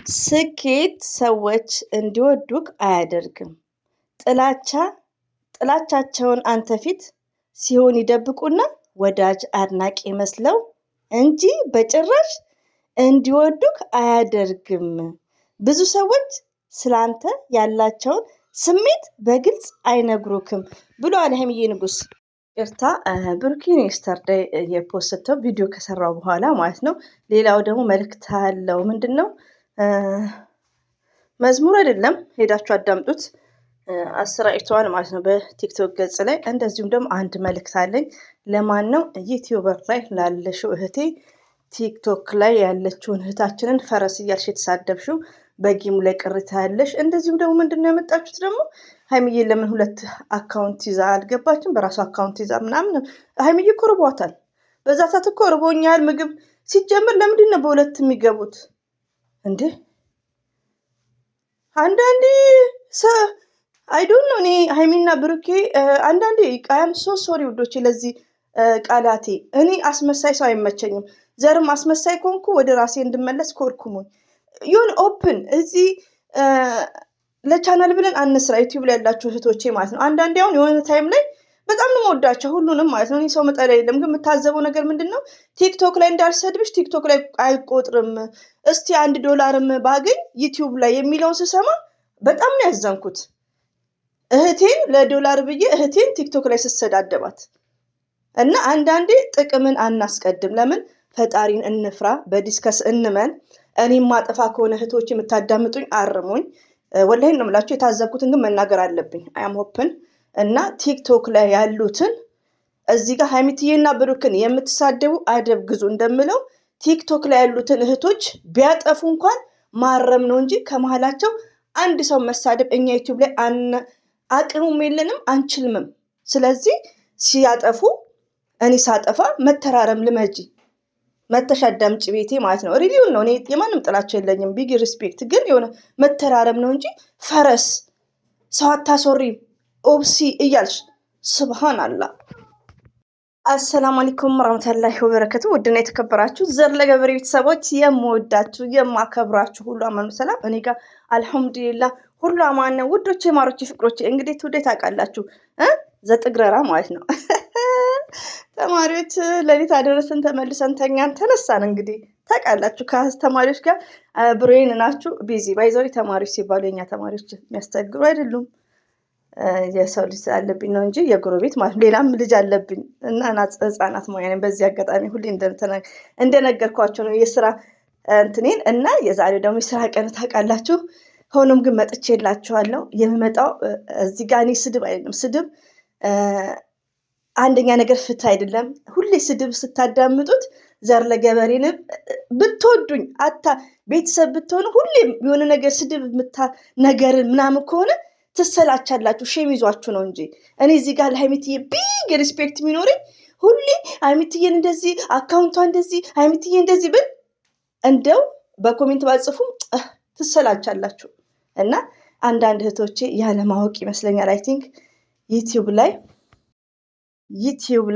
ስኬት ሰዎች እንዲወዱክ አያደርግም። ጥላቻቸውን አንተ ፊት ሲሆን ይደብቁና ወዳጅ አድናቂ መስለው እንጂ በጭራሽ እንዲወዱክ አያደርግም። ብዙ ሰዎች ስላንተ ያላቸውን ስሜት በግልጽ አይነግሩክም ብሏል ሀይሚዬ ንጉስ። ይቅርታ ብሩኬን የስተርዴይ የፖስተው ቪዲዮ ከሰራው በኋላ ማለት ነው። ሌላው ደግሞ መልእክት አለው። ምንድን ነው? መዝሙር አይደለም፣ ሄዳችሁ አዳምጡት። አሰራጭተዋል ማለት ነው በቲክቶክ ገጽ ላይ። እንደዚሁም ደግሞ አንድ መልእክት አለኝ። ለማን ነው? ዩቲዩበር ላይ ላለሽው እህቴ፣ ቲክቶክ ላይ ያለችውን እህታችንን ፈረስ እያልሽ የተሳደብሽው በጌሙ ላይ ቅርታ ያለሽ። እንደዚሁም ደግሞ ምንድን ነው ያመጣችሁት ደግሞ ሀይሚዬ ለምን ሁለት አካውንት ይዛ አልገባችም? በራሱ አካውንት ይዛ ምናምን። ሀይሚዬ እኮ ርቧታል። በዛ ሰዓት እኮ ርቦኛል ምግብ ሲጀምር ለምንድን ነው በሁለት የሚገቡት እንዴ? አንዳንዴ አይዶን ነው። እኔ ሀይሚና ብሩኬ አንዳንዴ ቃያም ሶሪ ውዶቼ ለዚህ ቃላቴ። እኔ አስመሳይ ሰው አይመቸኝም። ዘርም አስመሳይ ኮንኩ ወደ ራሴ እንድመለስ ኮርኩሙኝ። ይሁን ኦፕን እዚህ ለቻናል ብለን አንስራ። ዩቲዩብ ላይ ያላችሁ እህቶቼ ማለት ነው። አንዳንዴ አሁን የሆነ ታይም ላይ በጣም ነው የምወዳቸው ሁሉንም ማለት ነው። እኔ ሰው መጠሪያ የለም። ግን የምታዘበው ነገር ምንድን ነው? ቲክቶክ ላይ እንዳልሰድብሽ ቲክቶክ ላይ አይቆጥርም። እስቲ $1 ባገኝ ዩቲዩብ ላይ የሚለውን ስሰማ በጣም ነው ያዘንኩት። እህቴን $1 ብዬ እህቴን ቲክቶክ ላይ ስሰዳደባት እና አንዳንዴ ጥቅምን አናስቀድም። ለምን? ፈጣሪን እንፍራ፣ በዲስከስ እንመን። እኔም ማጠፋ ከሆነ እህቶች የምታዳምጡኝ አርሙኝ። ወላሂ ነው የምላችሁ። የታዘብኩትን ግን መናገር አለብኝ። አያም ሆፕን እና ቲክቶክ ላይ ያሉትን እዚህ ጋር ሀይሚትዬና ብሩክን የምትሳደቡ አደብ ግዙ እንደምለው ቲክቶክ ላይ ያሉትን እህቶች ቢያጠፉ እንኳን ማረም ነው እንጂ ከመሀላቸው አንድ ሰው መሳደብ እኛ ዩቲዩብ ላይ አቅሙም የለንም አንችልምም። ስለዚህ ሲያጠፉ እኔ ሳጠፋ መተራረም ልመጂ መተሽ አዳምጪ ቤቴ ማለት ነው። ሪሊውን ነው። እኔ የማንም ጥላቸው የለኝም። ቢግ ሪስፔክት። ግን የሆነ መተራረም ነው እንጂ ፈረስ ሰው አታስወሪ ኦብሲ እያልሽ ስብሃን አላህ። አሰላሙ አለይኩም ወራህመቱላሂ ወበረከቱ። ውድና የተከበራችሁ ዘር ለገበሬ ቤተሰቦች የምወዳችሁ የማከብራችሁ ሁሉ አማኑ ሰላም፣ እኔ ጋር አልሐምዱሊላህ ሁሉ አማን ነው። ውዶቼ ማሮቼ ፍቅሮቼ፣ እንግዲህ ትውዴት ታውቃላችሁ ዘጥግረራ ማለት ነው። ተማሪዎች ለሊት አደረሰን ተመልሰን ተኛን ተነሳን። እንግዲህ ታውቃላችሁ ከተማሪዎች ጋር ብሬን ናችሁ ቢዚ ባይዘው። ተማሪዎች ሲባሉ የኛ ተማሪዎች የሚያስቸግሩ አይደሉም። የሰው ልጅ አለብኝ ነው እንጂ የጎረቤት ማለት ሌላም ልጅ አለብኝ እና ህፃናት ሙያ። በዚህ አጋጣሚ ሁሌ እንደነገርኳቸው ነው የስራ እንትኔን እና የዛሬው ደግሞ የስራ ቀን ታውቃላችሁ። ሆኖም ግን መጥቼ የላችኋለሁ። የምመጣው እዚህ ጋር እኔ ስድብ አይደለም። ስድብ አንደኛ ነገር ፍትህ አይደለም። ሁሌ ስድብ ስታዳምጡት ዘር ለገበሬን ብትወዱኝ ቤተሰብ ብትሆኑ ሁሌ የሆነ ነገር ስድብ ነገርን ምናምን ከሆነ ትሰላቻላችሁ። ሼም ይዟችሁ ነው እንጂ እኔ እዚህ ጋር ለሀይሚትዬ ቢግ ሪስፔክት የሚኖረኝ ሁሌ ሀይሚትዬን እንደዚህ አካውንቷ እንደዚህ ሀይሚትዬ እንደዚህ ብል እንደው በኮሜንት ባጽፉም ትሰላቻላችሁ። እና አንዳንድ እህቶቼ ያለማወቅ ይመስለኛል አይ ቲንክ ዩቲዩብ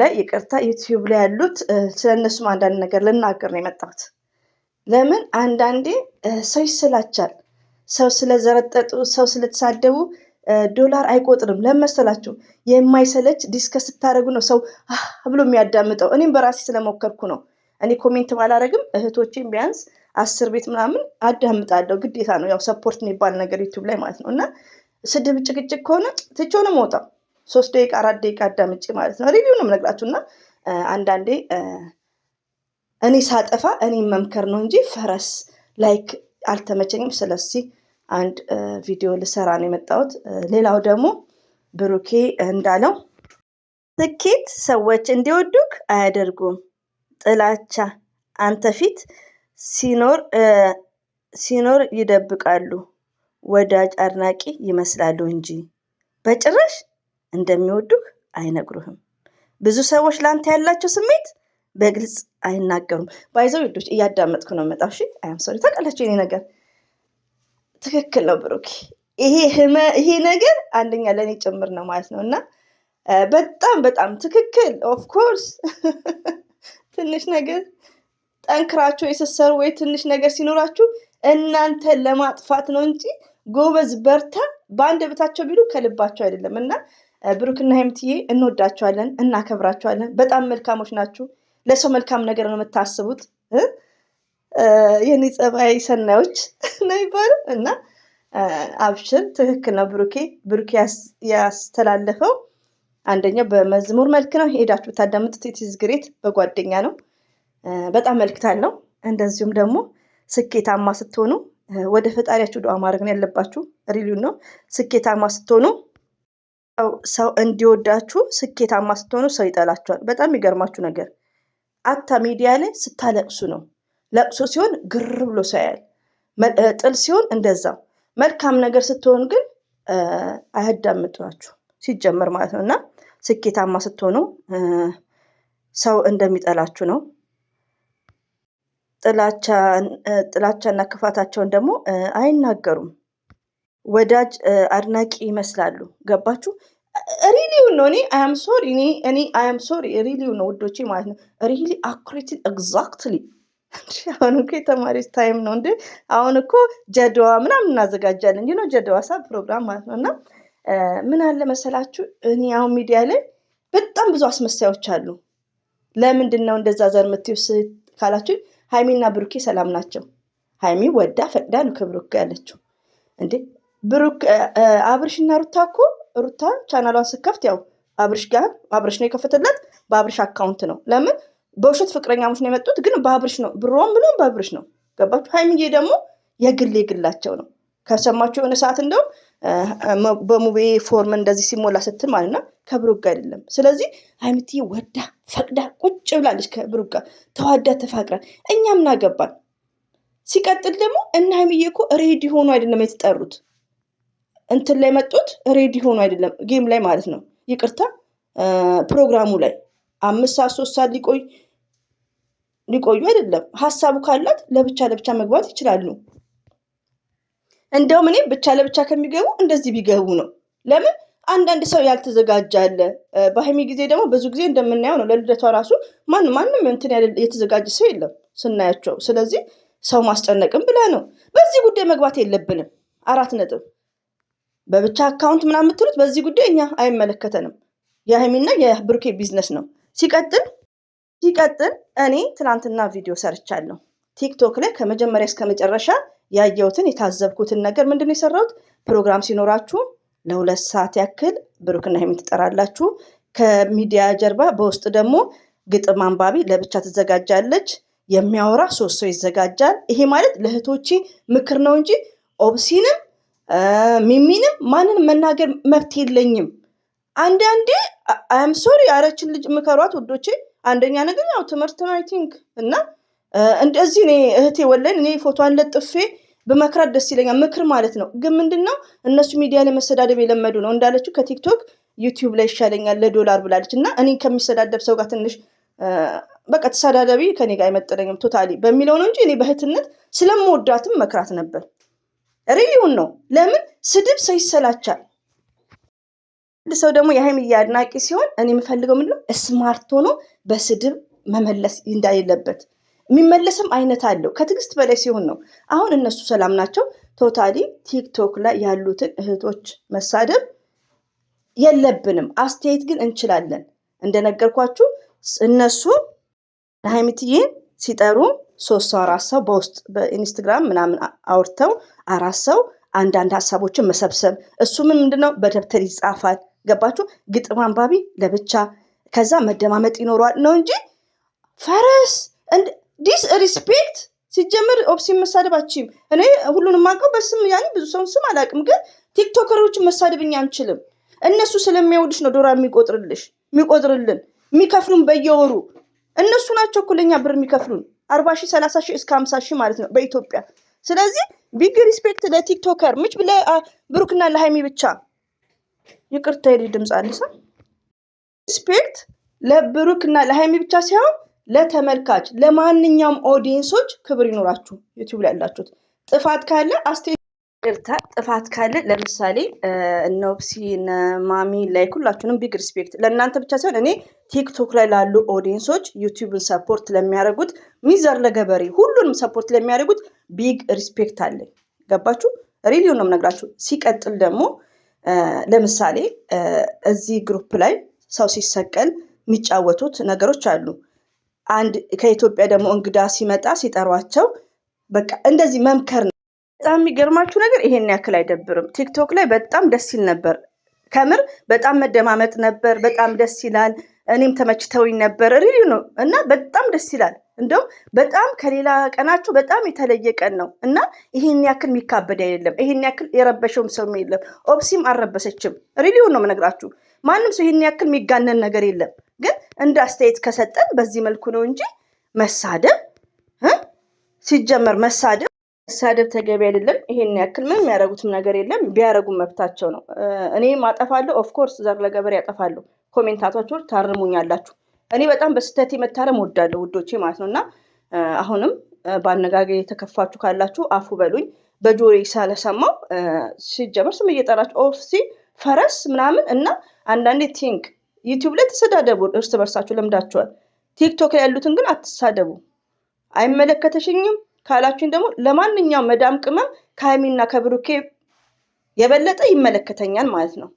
ላይ ይቅርታ፣ ዩቲዩብ ላይ ያሉት ስለነሱም አንዳንድ ነገር ልናገር ነው የመጣሁት። ለምን አንዳንዴ ሰው ይስላቻል። ሰው ስለዘረጠጡ ሰው ስለተሳደቡ $1 አይቆጥርም። ለመሰላችሁ የማይሰለች ዲስከስ ስታደርጉ ነው ሰው ብሎ የሚያዳምጠው። እኔም በራሴ ስለሞከርኩ ነው። እኔ ኮሜንት ባላረግም እህቶቼም ቢያንስ 10 ቤት ምናምን አዳምጣለሁ። ግዴታ ነው ያው ሰፖርት የሚባል ነገር ዩቲዩብ ላይ ማለት ነው። እና ስድብ ጭቅጭቅ ከሆነ ትቼው ነው የምወጣው። 3 ደቂቃ 4 ደቂቃ አዳምጬ ማለት ነው። ሪቪው ነው የምነግራችሁ። እና አንዳንዴ እኔ ሳጠፋ እኔ መምከር ነው እንጂ ፈረስ ላይክ አልተመቸኝም። ስለዚህ አንድ ቪዲዮ ልሰራ ነው የመጣሁት። ሌላው ደግሞ ብሩኬ እንዳለው ስኬት ሰዎች እንዲወዱክ አያደርጉም። ጥላቻ አንተ ፊት ሲኖር ይደብቃሉ፣ ወዳጅ አድናቂ ይመስላሉ እንጂ በጭራሽ እንደሚወዱክ አይነግሩህም። ብዙ ሰዎች ላንተ ያላቸው ስሜት በግልጽ አይናገሩም። ባይዘው ልጆች እያዳመጥኩ ነው መጣው። እሺ አያም ሶሪ። ታውቃላችሁ የኔ ነገር ትክክል ነው ብሩክ። ይሄ ነገር አንደኛ ለእኔ ጭምር ነው ማለት ነው። እና በጣም በጣም ትክክል። ኦፍኮርስ ትንሽ ነገር ጠንክራችሁ የሰሰሩ ወይ ትንሽ ነገር ሲኖራችሁ እናንተን ለማጥፋት ነው እንጂ ጎበዝ በርታ በአንድ በታቸው ቢሉ ከልባቸው አይደለም። እና ብሩክና ሀይሚትዬ እንወዳቸዋለን፣ እናከብራቸዋለን። በጣም መልካሞች ናችሁ። ለሰው መልካም ነገር ነው የምታስቡት። የኔ ጸባይ ሰናዮች ነው ይባላል። እና አብሽር፣ ትክክል ነው። ብሩኬ ያስተላለፈው አንደኛው በመዝሙር መልክ ነው። ሄዳችሁ ብታዳምጡት ኢትዝ ግሬት፣ በጓደኛ ነው። በጣም መልክት አለው። እንደዚሁም ደግሞ ስኬታማ ስትሆኑ ወደ ፈጣሪያችሁ ዱዓ ማድረግ ነው ያለባችሁ። ሪሊው ነው። ስኬታማ ስትሆኑ ሰው እንዲወዳችሁ፣ ስኬታማ ስትሆኑ ሰው ይጠላችኋል። በጣም የሚገርማችሁ ነገር አታ ሚዲያ ላይ ስታለቅሱ ነው። ለቅሶ ሲሆን ግር ብሎ ሰው ያያል። ጥል ሲሆን እንደዛው። መልካም ነገር ስትሆን ግን አያዳምጧችሁ ሲጀመር ማለት ነው። እና ስኬታማ ስትሆኑ ሰው እንደሚጠላችሁ ነው። ጥላቻና ክፋታቸውን ደግሞ አይናገሩም። ወዳጅ አድናቂ ይመስላሉ። ገባችሁ? ሪሊውን ነው። እኔ አያም ሶሪ ሪሊው ነው ውዶቼ ማለት ነው። ሪሊ አኩሬት ኤግዛክትሊ። አሁን እኮ የተማሪዎች ታይም ነው እንዴ? አሁን እኮ ጀደዋ ምናምን እናዘጋጃለን ነው ጀደዋ ሳ ፕሮግራም ማለት ነው። እና ምን አለ መሰላችሁ፣ እኔ አሁን ሚዲያ ላይ በጣም ብዙ አስመሳዮች አሉ። ለምንድን ነው እንደዛ ዘር የምትይውስ ካላችሁ፣ ሀይሚና ብሩኬ ሰላም ናቸው። ሀይሚ ወዳ ፈቅዳ ነው ከብሩክ ጋር ያለችው እንዴ። ብሩክ አብርሽና ሩታ እኮ ሩታ ቻናሏን ስከፍት ያው አብርሽ ነው የከፈተላት፣ በአብርሽ አካውንት ነው። ለምን በውሸት ፍቅረኛሞች ነው የመጡት፣ ግን በአብርሽ ነው ብሮም ብሎም በአብርሽ ነው። ገባችሁ? ሀይሚዬ ደግሞ የግላቸው ነው። ከሰማችሁ የሆነ ሰዓት እንደው በሙቤ ፎርም እንደዚህ ሲሞላ ስትል ማለት ነው ከብሩክ ጋር አይደለም። ስለዚህ ሀይሚትዬ ወዳ ፈቅዳ ቁጭ ብላለች ከብሩክ ጋር ተዋዳ ተፋቅራ። እኛ ምን አገባን? ሲቀጥል ደግሞ እና ሀይሚዬ እኮ ሬዲ ሆኖ አይደለም የተጠሩት፣ እንትን ላይ መጡት ሬዲ ሆኖ አይደለም፣ ጌም ላይ ማለት ነው። ይቅርታ ፕሮግራሙ ላይ 5 ሰዓት 3 ሰዓት ሊቆዩ አይደለም። ሀሳቡ ካላት ለብቻ መግባት ይችላሉ። እንደውም እኔ ብቻ ለብቻ ከሚገቡ እንደዚህ ቢገቡ ነው። ለምን አንዳንድ ሰው ያልተዘጋጀ አለ። በሀይሚ ጊዜ ደግሞ ብዙ ጊዜ እንደምናየው ነው። ለልደቷ ራሱ ማንም እንትን የተዘጋጀ ሰው የለም ስናያቸው። ስለዚህ ሰው ማስጨነቅም ብላ ነው። በዚህ ጉዳይ መግባት የለብንም። 4 ነጥብ። በብቻ አካውንት ምናምን የምትሉት በዚህ ጉዳይ እኛ አይመለከተንም። የሀይሚና የብሩኬ ቢዝነስ ነው። ሲቀጥል እኔ ትናንትና ቪዲዮ ሰርቻለሁ ቲክቶክ ላይ ከመጀመሪያ እስከ መጨረሻ ያየሁትን የታዘብኩትን ነገር ምንድን ነው የሰራሁት? ፕሮግራም ሲኖራችሁ ለ2 ሰዓት ያክል ብሩክና ሀይሚን ትጠራላችሁ። ከሚዲያ ጀርባ በውስጥ ደግሞ ግጥም አንባቢ ለብቻ ትዘጋጃለች። የሚያወራ 3 ሰው ይዘጋጃል። ይሄ ማለት ለእህቶቼ ምክር ነው እንጂ ኦብሲንም ሚሚንም ማንን መናገር መብት የለኝም። አንዳንዴ አም ሶሪ ያረችን ልጅ ምከሯት ውዶቼ። አንደኛ ነገር ያው ትምህርት ነው አይ ቲንክ። እና እንደዚህ እኔ እህቴ ወለን እኔ ፎቶዋን ለጥፌ በመክራት ደስ ይለኛል። ምክር ማለት ነው። ግን ምንድነው እነሱ ሚዲያ ላይ መሰዳደብ የለመዱ ነው። እንዳለችው ከቲክቶክ ዩቲዩብ ላይ ይሻለኛል ለዶላር ብላለች። እና እኔ ከሚሰዳደብ ሰው ጋር ትንሽ በቃ ተሳዳዳቢ ከኔ ጋር አይመጥነኝም ቶታሊ በሚለው ነው እንጂ እኔ በእህትነት ስለምወዳትም መክራት ነበር። ሪሊውን ነው። ለምን ስድብ ሰው ይሰላቻል። አንድ ሰው ደግሞ የሀይሚዬ አድናቂ ሲሆን እኔ የምፈልገው ምንድነው ስማርት ሆኖ በስድብ መመለስ እንዳይለበት። የሚመለስም አይነት አለው ከትዕግስት በላይ ሲሆን ነው። አሁን እነሱ ሰላም ናቸው። ቶታሊ ቲክቶክ ላይ ያሉትን እህቶች መሳደብ የለብንም። አስተያየት ግን እንችላለን። እንደነገርኳችሁ እነሱ ሀይሚትዬን ሲጠሩ 3 ሰው 4 ሰው በውስጥ በኢንስታግራም ምናምን አውርተው 4 ሰው አንዳንድ ሀሳቦችን መሰብሰብ። እሱ ምንድነው በደብተር ይጻፋል። ገባችሁ? ግጥም አንባቢ ለብቻ፣ ከዛ መደማመጥ ይኖረዋል ነው እንጂ ፈረስ ዲስ ሪስፔክት ሲጀምር ኦፕሲን መሳደባችም። እኔ ሁሉንም አውቀው በስም ያኔ ብዙ ሰውን ስም አላውቅም፣ ግን ቲክቶከሮችን መሳደብኛ አንችልም። እነሱ ስለሚያወዱሽ ነው ዶላር የሚቆጥርልን የሚከፍሉን በየወሩ እነሱ ናቸው እኮ ለኛ ብር የሚከፍሉን 40 ሺህ 30 ሺህ እስከ 50 ሺህ ማለት ነው በኢትዮጵያ። ስለዚህ ቢግ ሪስፔክት ለቲክቶከር ምች ብሩክና ለሀይሚ ብቻ። ይቅርታ የልጅ ድምፅ አለሳ። ሪስፔክት ለብሩክና ለሀይሚ ብቻ ሳይሆን ለተመልካች ለማንኛውም ኦዲየንሶች ክብር ይኖራችሁ። ዩቲዩብ ላይ ያላችሁት ጥፋት ካለ ለምሳሌ እነ ኦፕሲ እነ ማሚ ላይ ሁላችሁንም ቢግ ሪስፔክት ለእናንተ ብቻ ሳይሆን እኔ ቲክቶክ ላይ ላሉ ኦዲየንሶች ዩቲዩብን ሰፖርት ለሚያደርጉት ሚዘር ለገበሬ ሁሉንም ሰፖርት ለሚያደርጉት ቢግ ሪስፔክት አለኝ። ገባችሁ? ሪሊውን ነው የምነግራችሁ። ሲቀጥል ደግሞ ለምሳሌ እዚህ ግሩፕ ላይ ሰው ሲሰቀል የሚጫወቱት ነገሮች አሉ። አንድ ከኢትዮጵያ ደግሞ እንግዳ ሲመጣ ሲጠሯቸው በቃ እንደዚህ መምከር ነው። በጣም የሚገርማችሁ ነገር ይሄን ያክል አይደብርም። ቲክቶክ ላይ በጣም ደስ ይል ነበር። ከምር በጣም መደማመጥ ነበር። በጣም ደስ ይላል። እኔም ተመችተውኝ ነበር። ሪሊው ነው እና በጣም ደስ ይላል። እንደውም በጣም ከሌላ ቀናቸው በጣም የተለየ ቀን ነው እና ይሄን ያክል የሚካበድ አይደለም። ይሄን ያክል የረበሸውም ሰው የለም። ኦፕሲም አልረበሰችም። ሪሊውን ነው የምነግራችሁ። ማንም ሰው ይሄን ያክል የሚጋነን ነገር የለም። ግን እንደ አስተያየት ከሰጠን በዚህ መልኩ ነው እንጂ መሳደብ ሲጀመር መሳደብ ተገቢ አይደለም። ይሄን ያክል ምንም ያደረጉትም ነገር የለም። ቢያደረጉም መብታቸው ነው። እኔ ማጠፋለሁ። ኦፍኮርስ ዘር ለገበሬ ያጠፋለሁ። ኮሜንታቶች ታርሙኛላችሁ። እኔ በጣም በስህተት መታረም ወዳለሁ ውዶቼ ማለት ነው። እና አሁንም በአነጋገር የተከፋችሁ ካላችሁ አፉ በሉኝ። በጆሬ ሳለሰማው ሲጀመር ስም እየጠራችሁ ኦፍሲ ፈረስ ምናምን እና አንዳንዴ ቲንክ ዩቲዩብ ላይ ተሰዳደቡ እርስ በርሳችሁ ለምዳችኋል። ቲክቶክ ላይ ያሉትን ግን አትሳደቡ። አይመለከተሽኝም ካላችሁኝ ደግሞ ለማንኛውም መዳም ቅመም ከሀይሚና ከብሩኬ የበለጠ ይመለከተኛል ማለት ነው።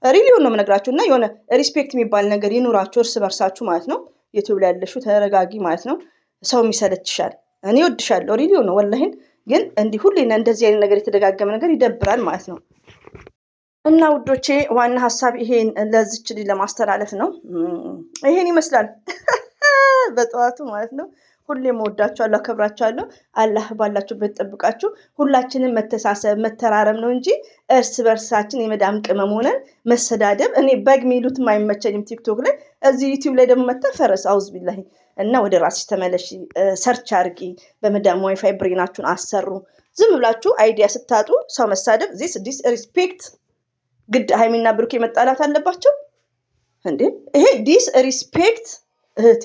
ሪሊውን ነው የምነግራችሁ። እና የሆነ ሪስፔክት የሚባል ነገር ይኑራችሁ እርስ በርሳችሁ ማለት ነው። ዩቲዩብ ላይ ያለሽው ተረጋጊ ማለት ነው። ሰው የሚሰለችሻል። እኔ ወድሻለሁ ሪሊውን ነው ወላሂን። ግን እንዲህ ሁሌ እንደዚህ አይነት ነገር የተደጋገመ ነገር ይደብራል ማለት ነው። እና ውዶቼ ዋና ሀሳብ ይሄን ለዚች ለማስተላለፍ ነው። ይሄን ይመስላል በጠዋቱ ማለት ነው። ሁሌም ወዳችኋለሁ፣ አከብራችኋለሁ። አላህ ባላችሁበት ጠብቃችሁ። ሁላችንም መተሳሰብ መተራረም ነው እንጂ እርስ በርሳችን የመዳም ቅመም ሆነን መሰዳደብ እኔ በግ ሚሉትም አይመቸኝም ቲክቶክ ላይ። እዚህ ዩቲዩብ ላይ ደግሞ መተፈረስ አውዝ ቢላሂ። እና ወደ ራስሽ ተመለሽ፣ ሰርች አርጊ፣ በመዳም ዋይፋይ ብሬናችሁን አሰሩ። ዝም ብላችሁ አይዲያ ስታጡ ሰው መሳደብ ዲስ ሪስፔክት። ግድ ሀይሚና ብሩኬ መጣላት አለባቸው እንዴ? ይሄ ዲስ ሪስፔክት እህቴ